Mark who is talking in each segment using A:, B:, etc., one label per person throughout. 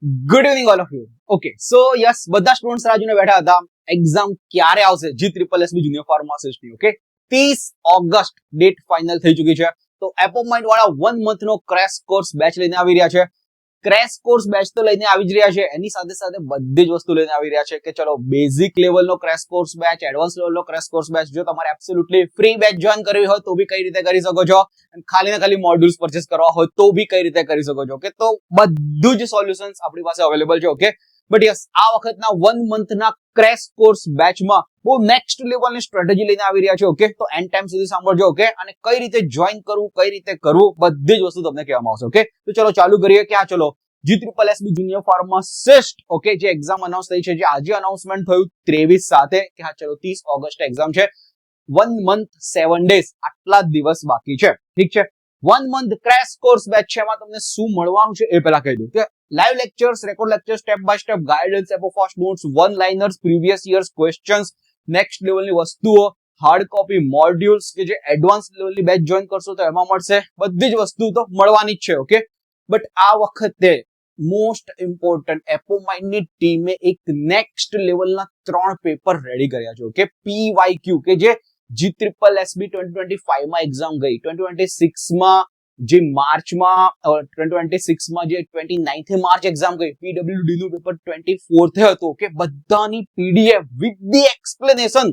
A: Good evening all of you. Okay, so yes, બધા students રાહ જોઈને બેઠા હતા એક્ઝામ ક્યારે આવશે GSSB જુનિયર ફાર્માસિસ્ટની. ઓકે, 30 ઓગસ્ટ ડેટ ફાઇનલ થઈ ચૂકી છે. તો એપોઇન્ટમેન્ટ વાળા 1 મંથ નો ક્રેશ કોર્સ બેચ લઈને આવી રહ્યા છે. ક્રેશ કોર્સ બેચ તો લઈને આવી જ રહ્યા છે, એની સાથે સાથે બધી જ વસ્તુ લઈને આવી રહ્યા છે કે ચલો બેઝિક લેવલનો ક્રેશ કોર્સ બેચ, એડવાન્સ લેવલનો ક્રેશ કોર્સ બેચ, જો તમારે એબ્સોલ્યુટલી ફ્રી બેચ જોઈન કરવી હોય તો બી કઈ રીતે કરી શકો છો, અને ખાલી ને ખાલી મોડ્યુલ્સ પરચેસ કરવા હોય તો બી કઈ રીતે કરી શકો છો. ઓકે, તો બધું જ સોલ્યુશન્સ આપણી પાસે અવેલેબલ છે. ઓકે, બટ યસ, આ વખતના 1 મંથના ક્રેશ કોર્સ બેચમાં બહુ નેક્સ્ટ લેવલની સ્ટ્રેટેજી લઈને આવી રહ્યા છે. ઓકે, તો એન્ડ ટાઈમ સુધી સાંભળજો. ઓકે, અને કઈ રીતે જોઈન કરવું, કઈ રીતે કરવું, બધી જ વસ્તુ તમને કહેવામાં આવશે. ઓકે, તો ચલો ચાલુ કરીએ કે આ ચલો GSSB જુનિયર ફાર્માસિસ્ટ, ઓકે, જે એક્ઝામ અનાઉન્સ થઈ છે, જે આજે અનાઉન્સમેન્ટ થયું 23/7 કે હા ચલો 30 ઓગસ્ટ એક્ઝામ છે. 1 મંથ 7 ડેઝ, આટલા દિવસ બાકી છે. ઠીક છે, 1 મંથ ક્રેશ કોર્સ બેચ છે. એમાં તમને શું મળવાનું છે એ પહેલા કહી દઉં કે live lectures, record lectures, step by step guidance, fast notes, one liners, previous years questions, next લેવલની વસ્તુઓ, હાર્ડ કોપી મોડ્યુલ્સ કે જે એડવાન્સ લેવલની બેચ જોઈન કરશો તો એમાં મળશે. બધી જ વસ્તુ તો મળવાની જ છે. ઓકે, બટ આ વખતે મોસ્ટ ઇમ્પોર્ટન્ટ એપોમાઇન્ડની ટીમે એક નેક્સ્ટ લેવલના 3 પેપર રેડી કર્યા છે. ઓકે, PYQ કે જે GSSB 2025 માં એક્ઝામ ગઈ, 2026 માં જે માર્ચમાં 2026 માં જે 29th માર્ચ એક્ઝામ ગઈ, PWD નું પેપર 24th હતું. ઓકે, બધાની PDF વિથ ધી એક્સપ્લેનેશન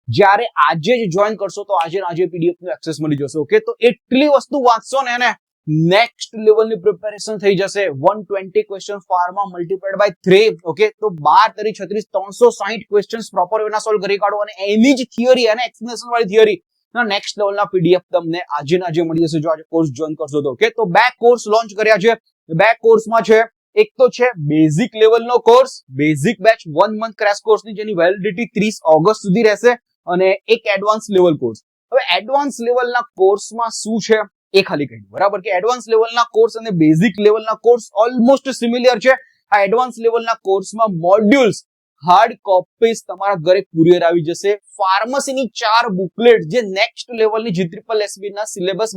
A: જ્યારે આજે જ જોઈન કરશો તો આજે PDF નું એક્સેસ મળી જશે. ઓકે, તો એટલી વસ્તુ વાંચશો ને એને નેક્સ્ટ લેવલની પ્રિપેરેશન થઈ જશે. 120 ક્વેશ્ચન ફાર્મા મલ્ટીપ્લાઇડ બાય 3. ઓકે, તો 12 × 36 360 ક્વેશ્ચન્સ પ્રોપર વેના સોલ્વ કરી કાઢો, અને એની જ થિયરી અને એક્સપ્લેનેશન વાળી થિયરી ના નેક્સ્ટ લેવલના PDF તમને આજે મળી જશે જો આજે કોર્સ જોઈન કરશો તો. ઓકે, તો 2 કોર્સ લોન્ચ કર્યા છે. 2 કોર્સમાં છે, એક તો છે બેઝિક લેવલનો course, basic batch 1 month crash કોર્સની, જેની વેલિડિટી 30 ઓગસ્ટ સુધી રહેશે, અને એક એડવાન્સ લેવલ કોર્સ. હવે એડવાન્સ લેવલના કોર્સમાં શું છે એ ખાલી કહી દઉં, બરાબર, કે એડવાન્સ લેવલના કોર્સ અને બેઝિક લેવલના કોર્સ ઓલમોસ્ટ સિમિલર છે. આ એડવાન્સ લેવલના કોર્સમાં મોડ્યુલ્સ, હાર્ડ કોપીઝ તમારા ઘરે કુરિયર આવી જશે. ફાર્મસીની 4 બુકલેટ જે નેક્સ્ટ લેવલની GSSB ના સિલેબસ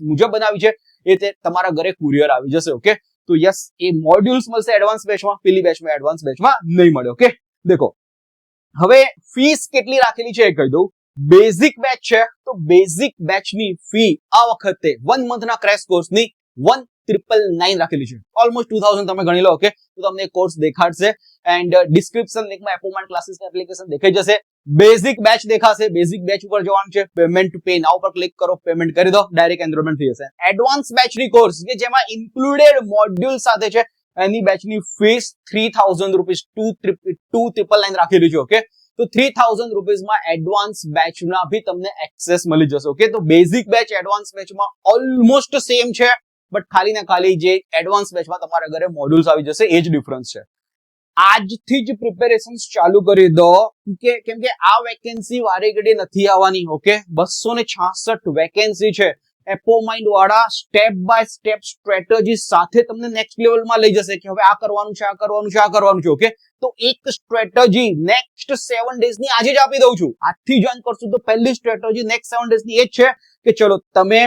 A: મુજબ બનાવી છે એ તે તમારા ઘરે કુરિયર આવી જશે. ઓકે, તો યસ, એ મોડ્યુલ્સ મળશે એડવાન્સ બેચમાં, પેલી બેચમાં એડવાન્સ બેચમાં નહીં મળે. ઓકે, દેખો હવે ફીસ કેટલી રાખેલી છે એ કહી દઉં. બેઝિક બેચ છે તો બેઝિક બેચની ફી આ વખતે 1 મંથના ક્રેશ કોર્સની 1999 રાખેલી છે. ઓલમોસ્ટ 2000 તમે ગણી લો. ઓકે, તો તમને કોર્સ દેખાડશે એન્ડ ડિસ્ક્રિપ્શન લિંકમાં એપોઇન્ટમેન્ટ ક્લાસીસની એપ્લિકેશન દેખાઈ જશે. બેઝિક બેચ દેખાશે. બેઝિક બેચ ઉપર જવાનું છે, પેમેન્ટ ટુ પે નાઉ પર ક્લિક કરો, પેમેન્ટ કરી દો, ડાયરેક્ટ એનરોલમેન્ટ થઈ જશે. એડવાન્સ બેચની કોર્સ કે જેમાં ઇન્ક્લુડેડ મોડ્યુલ સાથે છે, એની બેચની ફીસ 3000 રૂપીસ 2999 રાખેલી છે. ઓકે, તો 3000 રૂપીસમાં એડવાન્સ બેચના ભી તમને એક્સેસ મળી જશે. ઓકે, તો બેઝિક બેચ એડવાન્સ બેચમાં ઓલમોસ્ટ સેમ છે, બટ ખાલી ને ખાલી જે એડવાન્સ બેચમાં તમારા ઘરે મોડ્યુલ્સ આવી જશે એ જ ડિફરન્સ છે. આજથી જ પ્રિપેરેશન ચાલુ કરી દો કેમ કે આ વેકેન્સી વારે ઘડીએ નથી આવવાની. ઓકે, 266 વેકેન્સી છે. એપોમાઇન્ડ વાળા સ્ટેપ બાય સ્ટેપ સ્ટ્રેટેજી સાથે તમને નેક્સ્ટ લેવલમાં લઈ જશે કે હવે આ કરવાનું છે, આ કરવાનું છે, આ કરવાનું છે. ઓકે, તો એક સ્ટ્રેટેજી નેક્સ્ટ 7 ડેઝની આજે જ આપી દઉં છું. આજથી જોઈન કરશો તો પહેલી સ્ટ્રેટેજી નેક્સ્ટ 7 ડેઝની એ જ છે કે ચલો તમે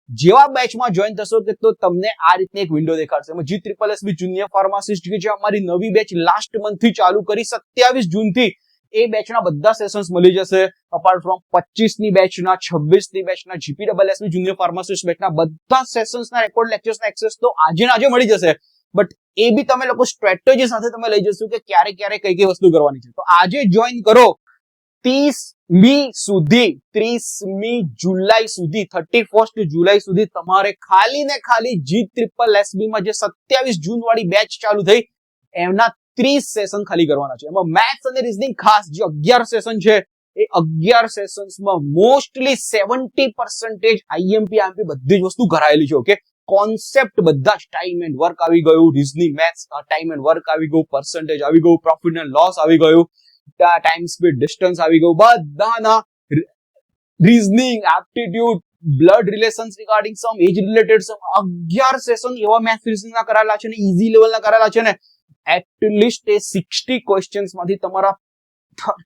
A: જેવા બેચમાં જોઈન થશો કે તો તમને આ રીતની એક વિન્ડો દેખાડશે. GSSB જુનિયર ફાર્માસિસ્ટ કે જે અમારી નવી બેચ લાસ્ટ મંથ થી ચાલુ કરી 27 જૂનથી, એ બેચના બધા સેશન્સ મળી જશે. અપાર્ટ ફ્રોમ 25 ની બેચના, 26 ની બેચના, GSSB જુનિયર ફાર્માસિસ્ટ બેચના બધા સેશન્સના રેકોર્ડ લેક્ચર્સના એક્સેસ તો આજે મળી જશે. બટ એ બી તમે લોકો સ્ટ્રેટેજી સાથે તમે લઈ જશો કે ક્યારે ક્યારે કઈ કઈ વસ્તુ કરવાની છે. તો આજે જોઈન કરો 30મી જુલાઈ સુધી 31 જુલાઈ સુધી તમારે ખાલી ને ખાલી GSSB માં જે 27 જૂન વાળી બેચ ચાલુ થઈ એમના 30 સેશન ખાલી કરવાના છે. એમાં મેથ્સ અને રીઝનિંગ ખાસ જે 11 સેશન છે એ 11 સેશન્સમાં મોસ્ટલી 70% IMP બધી જ વસ્તુ કરાયેલી છે. ઓકે, કોન્સેપ્ટ બધા જ, ટાઈમ એન્ડ વર્ક આવી ગયું, reasoning maths time and work આવી ગયું, પર્સન્ટેજ આવી ગયું, પ્રોફિટ એન્ડ લોસ આવી ગયું, ટાઈમ સ્પીડ ડિસ્ટન્સ આવી ગયું, બધાના reasoning, aptitude, blood relations regarding sum, age related sum, 11 session એવા મેથ્સ રીઝનિંગના કરાયેલા છે ને ઈઝી લેવલના કરાયેલા છે ને એટલીસ્ટ એ 60 ક્વેશ્ચન્સ માંથી તમારા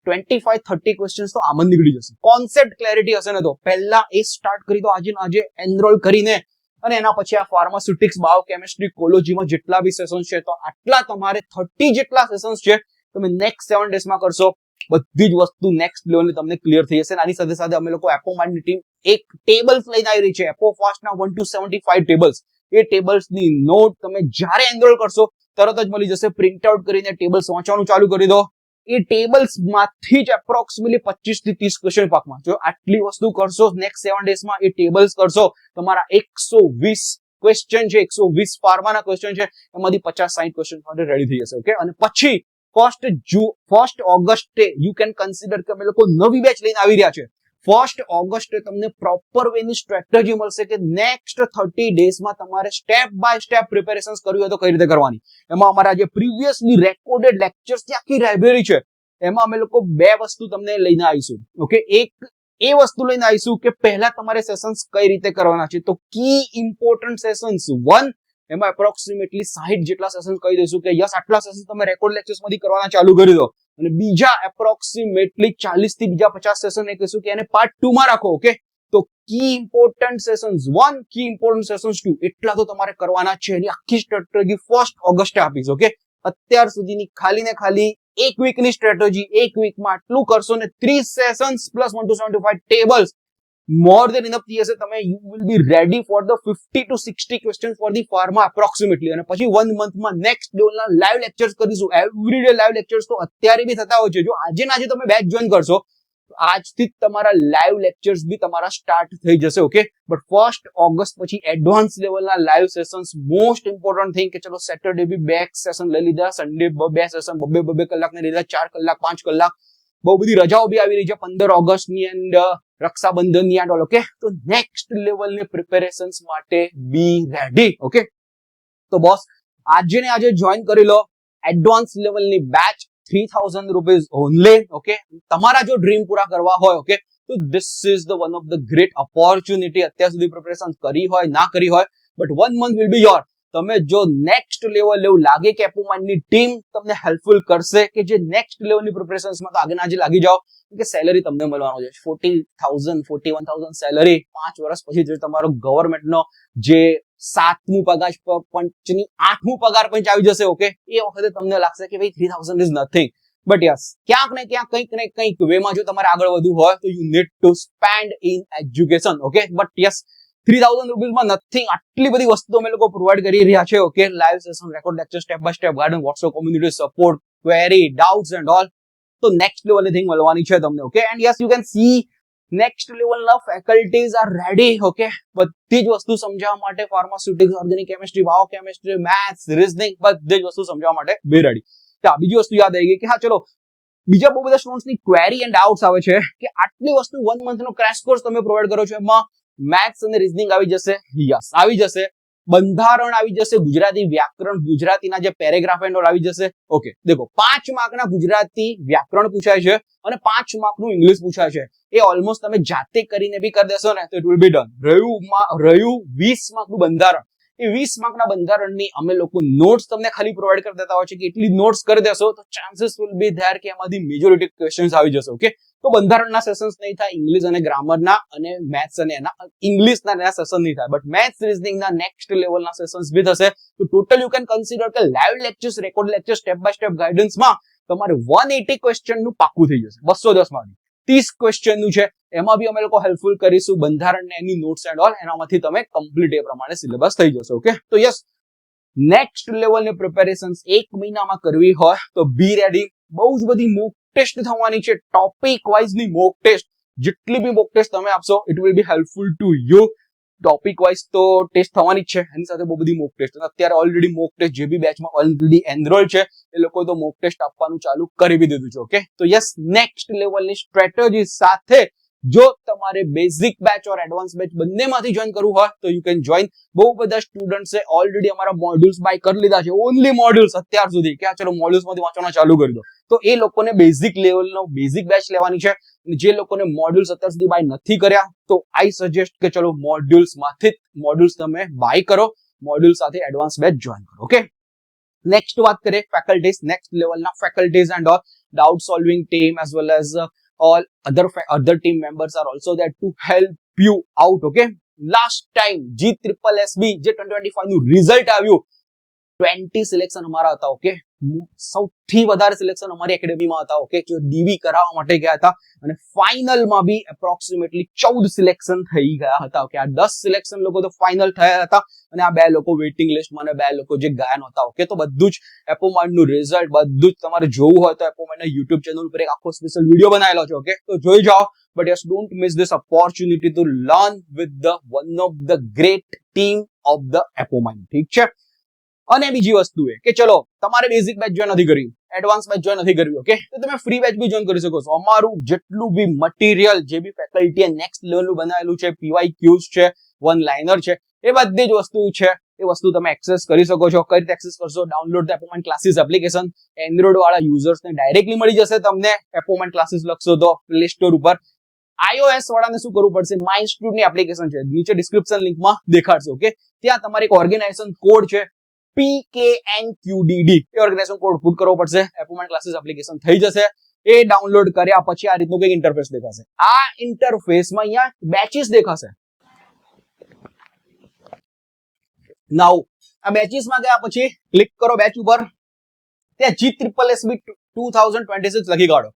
A: 25-30 ક્વેશ્ચન્સ તો આમ જ નીકળી જશે. કોન્સેપ્ટ ક્લેરિટી હશે ને તો પહેલા એ સ્ટાર્ટ કરી દો આજે એનરોલ કરીને અને એના પછી આ ફાર્માસ્યુટિક્સ, બાયોકેમિસ્ટ્રી, કોલોજીમાં જેટલા બી સેશન્સ છે તો આટલા તમારે 30 જેટલા સેશન્સ છે તમે નેક્સ્ટ 7 ડેઝમાં કરશો. બધી જ વસ્તુ નેક્સ્ટ લેવલની તમને ક્લિયર થઈ જશે. આની સાથે સાથે અમે લોકો એપોમાઇન્ડની ટીમ એક ટેબલ્સ લઈને આવી રહી છે, એપોફાસ્ટના 1 to 75 ટેબલ્સ. એ ટેબલ્સની નોટ તમે જ્યારે એનરોલ કરશો તરત જ મળી જશે. પ્રિન્ટ આઉટ કરીને ટેબલ્સ વાંચવાનું ચાલુ કરી દો. એ ટેબલ્સ માંથી જ એપ્રોક્સિમેટલી 25 થી 30 ક્વેશ્ચન પાકમાં. જો આટલી વસ્તુ કરશો નેક્સ્ટ 7 ડેઝમાં, એ ટેબલ્સ કરશો, તમારા 120 ક્વેશ્ચન છે, 120 ફાર્માના ક્વેશ્ચન છે, એમાંથી 50-60 ક્વેશ્ચન માટે રેડી થઈ જશે. ઓકે, અને પછી ફર્સ્ટ ઓગસ્ટે યુ કેન કન્સિડર કે અમે લોકો નવી બેચ લઈને આવી રહ્યા છે. ફર્સ્ટ ઓગસ્ટે તમને પ્રોપર વેની સ્ટ્રેટેજી મળશે કે નેક્સ્ટ 30 ડેઝમાં તમારે સ્ટેપ બાય સ્ટેપ પ્રિપેરેશન્સ કરવી હોય તો કઈ રીતે કરવાની. એમાં અમારા જે પ્રીવિયસલી રેકોર્ડેડ લેક્ચર્સની આખી લાઇબ્રેરી છે એમાં અમે લોકો બે વસ્તુ તમને લઈને આવીશું. ઓકે, એક એ વસ્તુ લઈને આવીશું કે પહેલા તમારે સેશન્સ કઈ રીતે કરવાના છે. તો કી ઇમ્પોર્ટન્ટ સેશન્સ 1, એમાં એપ્રોક્સિમેટલી 60 જેટલા સેશન કહી દઈશું કે યસ આટલા સેશન તમે રેકોર્ડ લેક્ચર્સ માંથી કરવાના ચાલુ કરી દો. અને બીજા એપ્રોક્સિમેટલી 40 થી બીજા 50 સેશન એ કહીશું કે એને પાર્ટ 2 માં રાખો. ઓકે, તો કી ઇમ્પોર્ટન્ટ સેશન્સ 1, કી ઇમ્પોર્ટન્ટ સેશન્સ 2 એટલા તો તમારે કરવાના છે. એની આખી સ્ટ્રેટેજી ફર્સ્ટ ઓગસ્ટે આપીશ. ઓકે, અત્યાર સુધીની ખાલી ને ખાલી એક વીકની સ્ટ્રેટેજી, એક વીકમાં આટલું કરશો ને 30 sessions plus 1 to 75 tables, more than enough થઈ જશે. તમે you will be ready for the 50 to 60 questions for the pharma approximately. અને પછી 1 monthમાં નેક્સ્ટ લેવલના લાઈવ લેક્ચર્સ કરીશું. એવરીડે લાઈવ લેક્ચર્સ તો અત્યારે બી થતા હોય છે. જો આજે ને આજે તમે બેચ જોઈન કરશો આજથી જ તમારા લાઈવ લેક્ચર્સ બી તમારા સ્ટાર્ટ થઈ જશે. ઓકે, બટ ફર્સ્ટ ઓગસ્ટ પછી એડવાન્સ લેવલના live sessions, most important thing કે ચલો સેટરડે બી 2 સેશન લઈ લીધા, સન્ડે 2 સેશન 2 કલાક ને લીધા, 4 કલાક 5 કલાક. બહુ બધી રજાઓ બી આવી રહી છે 15 ઓગસ્ટની એન્ડ રક્ષાબંધનની એન્ડ ઓલ. ઓકે, તો નેક્સ્ટ લેવલની પ્રિપેરેશન્સ માટે બી રેડી. ઓકે, તો બોસ આજે ને આજે જોઈન કરી લો એડવાન્સ લેવલની બેચ, 3000 રૂપીઝ ઓનલી. ઓકે, તમારા જો ડ્રીમ પૂરા કરવા હોય, ઓકે, તો this is the one of the great opportunity. અત્યાર સુધી પ્રિપેરેશન કરી હોય ના કરી હોય, but 1 month will be your. તમે જો નેક્સ્ટ લેવલ એવું લાગે કે એપોમાઇન્ડની ટીમ તમને હેલ્પફુલ કરશે કે જે નેક્સ્ટ લેવલની પ્રિપેરેશન્સમાં, તો આગળ આજે લાગી જાઓ કે સેલરી તમને મળવાનો છે 40,000 41,000 સેલરી. 5 વર્ષ પછી જે તમારો ગવર્મેન્ટનો જે 7મું પગાર પંચની 8મું પગાર પંચ આવી જશે. ઓકે, એ વખતે તમને લાગશે કે ભાઈ 3000 ઇઝ નથિંગ. બટ યસ, ક્યાંક ને ક્યાંક કંઈક ને કંઈક વેમાં જો તમારે આગળ વધવું હોય તો you need to spend in education. Okay, but yes 3000 રૂપીઝમાં નથિંગ. આટલી બધી વસ્તુ અમે લોકો પ્રોવાઈડ કરી રહ્યા છે. Okay, live session, record lecture, step by step guidance, WhatsApp community support, query, doubts and all. તો નેક્સ્ટ લેવલની થિંગ મળવાની છે તમને. Okay, and yes you can see next લેવલના ફેકલ્ટીઝ આર રેડી. ઓકે, બધી જ વસ્તુ સમજાવવા માટે, pharmaceutics, organic chemistry, biochemistry, maths, reasoning, બધી જ વસ્તુ સમજાવવા માટે બી રેડી. બીજી વસ્તુ યાદ આવી ગઈ કે હા ચલો બીજા બહુ બધા સ્ટુડન્ટ્સની ક્વેરી એન્ડ ડાઉટ્સ આવે છે કે આટલી વસ્તુ 1 મંથનો ક્રેશ કોર્સ તમે પ્રોવાઈડ કરો છો, એમાં મેથ્સ અને રીઝનિંગ આવી જશે? યસ આવી જશે. બંધારણ આવી જશે, ગુજરાતી વ્યાકરણ, ગુજરાતીના જે પેરેગ્રાફ એન્ડ ઓલ આવી જશે. ઓકે, દેખો 5 માર્કના ગુજરાતી વ્યાકરણ પૂછાય છે અને 5 માર્કનું ઇંગ્લિશ પૂછાય છે. એ ઓલમોસ્ટ તમે જાતે કરીને બી કરી દેશો ને તો ઇટ વિલ બી ડન. રહ્યું 20 માર્કનું બંધારણ. એ 20 માર્કના બંધારણની અમે લોકો નોટ્સ તમને ખાલી પ્રોવાઈડ કરી દેતા હોય છે કે એટલી નોટ્સ કરી દેશો તો ચાન્સીસ વિલ બી ધેર કે એમાંથી મેજોરિટી ક્વેશ્ચન્સ આવી જશે. ઓકે, તો બંધારણના સેશન્સ નહીં થાય, ઇંગ્લિશ અને ગ્રામરના અને મેથ્સ અને એના ઇંગ્લિશના એના સેશન નહીં થાય, બટ મેથ્સ રીઝનિંગના નેક્સ્ટ લેવલના સેશન્સ બી થશે. તો ટોટલ યુ કેન કન્સિડર કે live lectures, record lecture, step by step ગાઈડન્સમાં તમારે 180 ક્વેશ્ચનનું પાકું થઈ જશે. 210 માંથી 30 ક્વેશ્ચનનું છે, એમાં બી અમે લોકો હેલ્પફુલ કરીશું. બંધારણ ને એની નોટ્સ એન્ડ ઓલ એનામાંથી તમે કમ્પ્લીટ એ પ્રમાણે સિલેબસ થઈ જશે. ઓકે, તો યસ નેક્સ્ટ લેવલની પ્રિપેરેશન્સ 1 મહિનામાં કરવી હોય તો બી રેડી. બહુ જ બધી મોક ટેસ્ટ થવાની છે, ટોપિક વાઇઝ ની મોક ટેસ્ટ. જેટલી બી મોક ટેસ્ટ તમે આપશો it will be helpful to you. Topic wise તો ટેસ્ટ થવાની જ છે, એની સાથે બહુ બધી મોક ટેસ્ટ. અત્યારે ઓલરેડી મોક ટેસ્ટ જે બી બેચમાં ઓલરેડી એનરોલ છે એ લોકો તો મોક ટેસ્ટ આપવાનું ચાલુ કરી બી દીધું છે. ઓકે, તો યસ નેક્સ્ટ લેવલની સ્ટ્રેટેજી સાથે જો તમારે બેઝિક બેચ ઓર એડવાન્સ બેચ બંનેમાંથી જોઈન કરવું હોય તો યુ કેન જોઈન. બહુ બધા સ્ટુડન્ટ્સે ઓલરેડી અમારા મોડ્યુલ્સ બાય કરી લીધા છે, ઓનલી મોડ્યુલ્સ અત્યાર સુધી કે ચલો મોડ્યુલ્સમાંથી વાંચવાના ચાલુ કરી દો. તો એ લોકોને બેઝિક લેવલનો બેઝિક બેચ લેવાની છે. જે લોકોને મોડ્યુલ્સ અત્યાર સુધી બાય નથી કર્યા તો આઈ સજેસ્ટ કે ચલો મોડ્યુલ્સમાંથી મોડ્યુલ્સ તમે બાય કરો, મોડ્યુલ સાથે એડવાન્સ બેચ જોઈન કરો. ઓકે, નેક્સ્ટ વાત કરીએ ફેકલ્ટીઝ. નેક્સ્ટ લેવલના faculties and all doubt solving team as well as all other team members are also there to help you out. Okay, last time G-SSS-B જે 2025 નું result આવ્યું 20 selection અમારા હતા. Okay, સૌથી વધારે સિલેક્શન અમારી એકેડેમીમાં હતા. ઓકે, જો ડીવી કરાવવા માટે ગયા હતા અને ફાઇનલમાં બી એપ્રોક્સિમેટલી 14 સિલેક્શન થઈ ગયા હતા. ઓકે, આ 10 સિલેક્શન લોકો તો ફાઇનલ થયા હતા અને આ 2 લોકો વેઇટિંગ લિસ્ટમાં અને 2 લોકો જે ગયા નહોતા. ઓકે, તો બધું જ એપોમાઇન્ડ નું રિઝલ્ટ બધું જ તમારે જોવું હોય તો એપોમાઇન્ડ ના યુટ્યુબ ચેનલ ઉપર એક આખો સ્પેશિયલ વિડીયો બનાવેલો છે. ઓકે, તો જોઈ જાઓ. But yes, don't miss this opportunity to learn with the one of the great team of the Epomind. ઠીક છે. અને બીજી વસ્તુ એ કે ચલો તમારે બેઝિક બેચ જોઈન નથી કરી, એડવાન્સ બેચ જોઈન નથી કરવી. ઓકે, તો તમે ફ્રી બેચ બી જોઈન કરી શકો છો. અમારું જેટલું બી મટીરિયલ જે બી ફેકલ્ટીએ નેક્સ્ટ લેવલનું બનાવેલું છે, PYQs છે, વન લાઇનર છે, એ બધી જ વસ્તુ છે. એ વસ્તુ તમે એક્સેસ કરી શકો છો. કઈ રીતે એક્સેસ કરશો? Download the Apomind classes application. Android વાળા યુઝર્સને ડાયરેક્ટલી મળી જશે. તમને એપોમાઇન્ડ ક્લાસીસ લખશો તો પ્લે સ્ટોર ઉપર. iOS વાળાને શું કરવું પડશે? માય ઇન્સ્ટિટ્યૂટ ની એપ્લિકેશન છે, નીચે ડિસ્ક્રિપ્શન લિંકમાં દેખાડશે. ઓકે, ત્યાં તમારે એક ઓર્ગેનાઇઝેશન કોડ છે PKNQDD, એ ઓર્ગેનાઇઝેશન કોડ પુટ કરવો પડશે. એપોમાઇન્ડ ક્લાસીસ એપ્લિકેશન થઈ જશે. એ ડાઉનલોડ કર્યા પછી આ રીતનું કંઈક ઇન્ટરફેસ દેખાશે. આ ઇન્ટરફેસમાં અહીંયા બેચીસ દેખાશે. નાઉ આ બેચીસમાં ગયા પછી ક્લિક કરો બેચ ઉપર. ત્યાં G-SSS-B 2026 લખી કાઢો.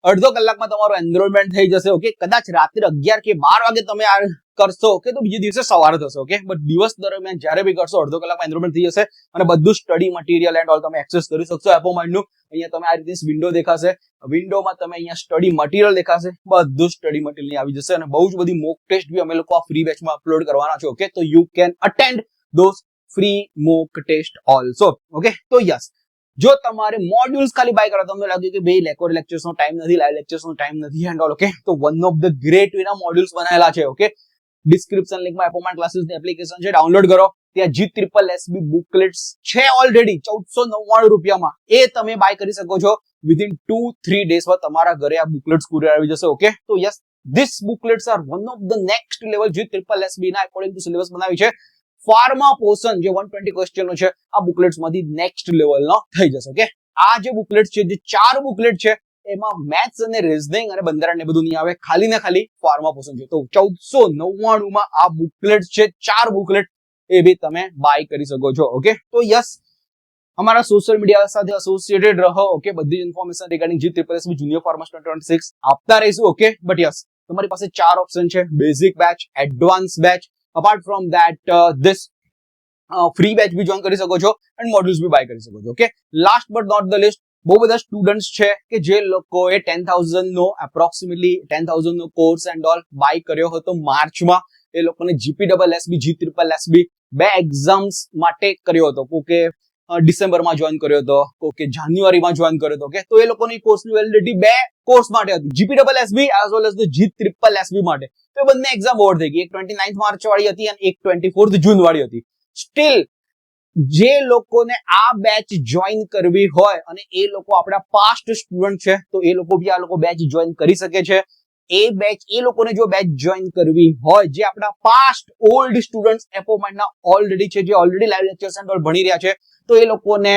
A: અડધો કલાકમાં તમારું એનરોલમેન્ટ થઈ જશે. ઓકે, કદાચ રાત્રે 11 કે 12 વાગે તમે આ કરશો કે તો બીજે દિવસે સવારે થશે. ઓકે, બટ દિવસ દરમિયાન જ્યારે બી કરશો અડધો કલાકમાં એનરોલમેન્ટ થઈ જશે અને બધું સ્ટડી મટીરિયલ એન્ડ ઓલ તમે એક્સેસ કરી શકશો એપોમાઇન્ડ નું. અહીંયા તમે આ રીતે વિન્ડો દેખાશે. વિન્ડોમાં તમે અહીંયા સ્ટડી મટીરિયલ દેખાશે. બધું સ્ટડી મટીરિયલ આવી જશે અને બહુ જ બધી મોક ટેસ્ટ બી અમે લોકો આ ફ્રી બેચમાં અપલોડ કરવાના છે. ઓકે, તો you can attend those free mock test also. Okay, તો યસ, જો તમારે મોડ્યુલ્સ ખાલી બાય કરવા તમને લાગ્યું કે ભાઈ લેક્ચર્સ નો ટાઈમ નથી, લાઈવ લેક્ચર્સ નો ટાઈમ નથી એન્ડ ઓલ. ઓકે, તો વન ઓફ ધ ગ્રેટ વેના મોડ્યુલ્સ બનાવેલા છે. ઓકે, ડિસ્ક્રિપ્શન લિંકમાં એપોમાઇન્ડ ક્લાસીસ ની એપ્લિકેશન છે, ડાઉનલોડ કરો. ત્યાં G-SSS-B બુકલેટ્સ છે ઓલરેડી 1499 રૂપિયામાં. એ તમે બાય કરી શકો છો. વિધિન 2-3 ડેઝમાં તમારા ઘરે આ બુકલેટ્સ કુરિયર આવી જશે. ઓકે, તો yes, this booklets are one of the next level G-SSS-B ના અકોર્ડિંગ ટુ સિલેબસ બનાવી છે. ફાર્મા પોર્શન જે 120 ક્વેશ્ચનો છે આ બુકલેટ્સ માંથી નેક્સ્ટ લેવલનો થઈ જશે. ઓકે, આ જે બુકલેટ છે, જે 4 બુકલેટ છે, એમાં મેથ્સ અને રીઝનિંગ અને બંધારણ ને બધું નહીં આવે, ખાલી ને ખાલી ફાર્મા પોર્શન છે. તો 1499 માં આ બુકલેટ છે, 4 બુકલેટ એ બી તમે બાય કરી શકો છો. ઓકે, તો યસ, અમારા સોશિયલ મીડિયા સાથે એસોસિએટેડ રહો. ઓકે, બધી જ information regarding G-SSS-B junior pharma 2026 આપતા રહીશું. ઓકે, બટ યસ, તમારી પાસે 4 ઓપ્શન છે: basic batch, advance batch. Apart from that, this free batch બી જોઈન કરી શકો છો and modules બી બાય કરી શકો છો. Okay, last but not the list, બહુ બધા સ્ટુડન્ટ્સ છે કે જે લોકોએ 10,000 નો એપ્રોક્સિમેટલી 10,000 નો કોર્સ એન્ડ ઓલ બાય કર્યો હતો માર્ચમાં. એ લોકોને G-SSS-B, G-SSS-B બે એક્ઝામ્સ માટે કર્યો હતો. કોકે ડિસેમ્બરમાં જોઈન કર્યો હતો, કોકે જાન્યુઆરીમાં જોઈન કર્યો હતો. ઓકે, તો એ લોકોની કોર્સની વેલિડિટી બે કોર્સ માટે હતી, G-SSS-B as well as the G-SSS-B માટે. તો એ બંને એક્ઝામ ઓવર થઈ ગઈ. એક 29 માર્ચ વાળી હતી અને એક 24 જૂન વાળી હતી. સ્ટીલ જે લોકોને આ બેચ જોઈન કરવી હોય અને એ લોકો આપણા પાસ્ટ સ્ટુડન્ટ છે તો એ લોકો બી આ લોકો બેચ જોઈન કરી શકે છે. એ લોકોને જો બેચ જોઈન કરવી હોય, જે આપણા પાસ્ટ ઓલ્ડ સ્ટુડન્ટ્સ એપોમાઇન્ડ ના ઓલરેડી છે, જે already live lectures and all ભણી રહ્યા છે, તો એ લોકોને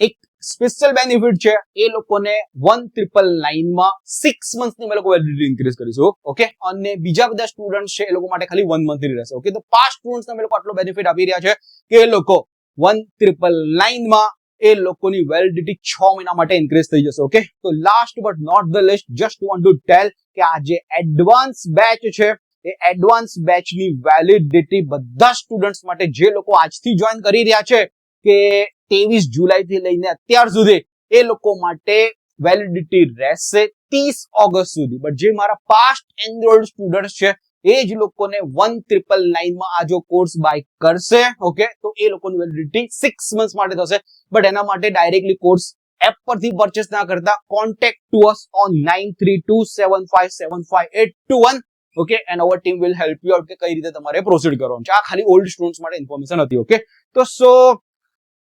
A: એક સ્પેશિયલ બેનિફિટ છે. એ લોકોને 1999 માં 6 મંથની અમે લોકો વેલિડિટી ઇન્ક્રીઝ કરીશું. ઓકે, અને બીજા બધા સ્ટુડન્ટ છે એ લોકો માટે ખાલી 1 મંથની રહેશે. ઓકે, તો પાસ્ટ સ્ટુડન્ટ્સ અમે લોકો આટલો બેનિફિટ આપી રહ્યા છે કે એ લોકો 1999 માં એ લોકોની વેલિડિટી 6 મહિના માટે ઇન્ક્રીઝ થઈ જશે. ઓકે, તો last but not the least, just want to tell કે આ જે એડવાન્સ બેચ છે એ એડવાન્સ બેચની વેલિડિટી બધા સ્ટુડન્ટ્સ માટે જે લોકો આજથી જોઈન કરી રહ્યા છે કે 23 જુલાઈ થી લઈને અત્યાર સુધી, એ લોકો માટે વેલિડિટી રહેશે 30 ઓગસ્ટ સુધી. બટ જે મારા પાસ્ટ એનરોલ્ડ સ્ટુડન્ટ્સ છે એ જ લોકોને 1999 માં આ જો કોર્સ બાય કરશે, ઓકે, તો એ લોકોની વેલિડિટી 6 મંથ્સ માટે થશે. બટ એના માટે ડાયરેક્ટલી કોર્સ એપ પરથી પરચેસ ના કરતા contact two us on 9327575821. Okay, and hour team will help you out કે કઈ રીતે તમારે પ્રોસીડ કરવાનું છે. આ ખાલી ઓલ્ડ સ્ટુડન્ટ્સ માટે ઇન્ફોર્મેશન હતી. ઓકે, તો સો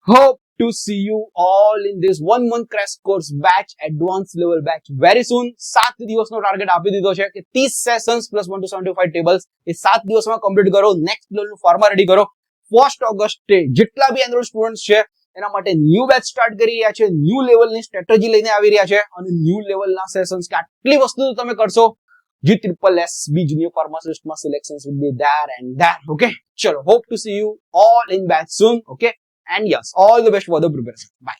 A: hope to see you all in this 1 month crash course batch, advanced level batch very soon. 7 દિવસનો ટાર્ગેટ આપી દીધો છે કે 30 સેશન્સ પ્લસ 1 to 75 ટેબલ્સ એ 7 દિવસમાં કમ્પ્લીટ કરો. નેક્સ્ટ લેવલનું ફાર્મા રેડી કરો. 1 ઓગસ્ટે જેટલા બી એનરોલ સ્ટુડન્ટ્સ છે એના માટે ન્યૂ બેચ સ્ટાર્ટ કરી રહ્યા છે, ન્યૂ લેવલની સ્ટ્રેટેજી લઈને આવી રહ્યા છે અને ન્યૂ લેવલના સેશન્સ કે આટલી વસ્તુ તમે કરશો GSSB junior pharmacist selections will be there and there. Okay, chalo, hope to see you all in batch soon. Okay, and yes, all the best for the preparation. Bye.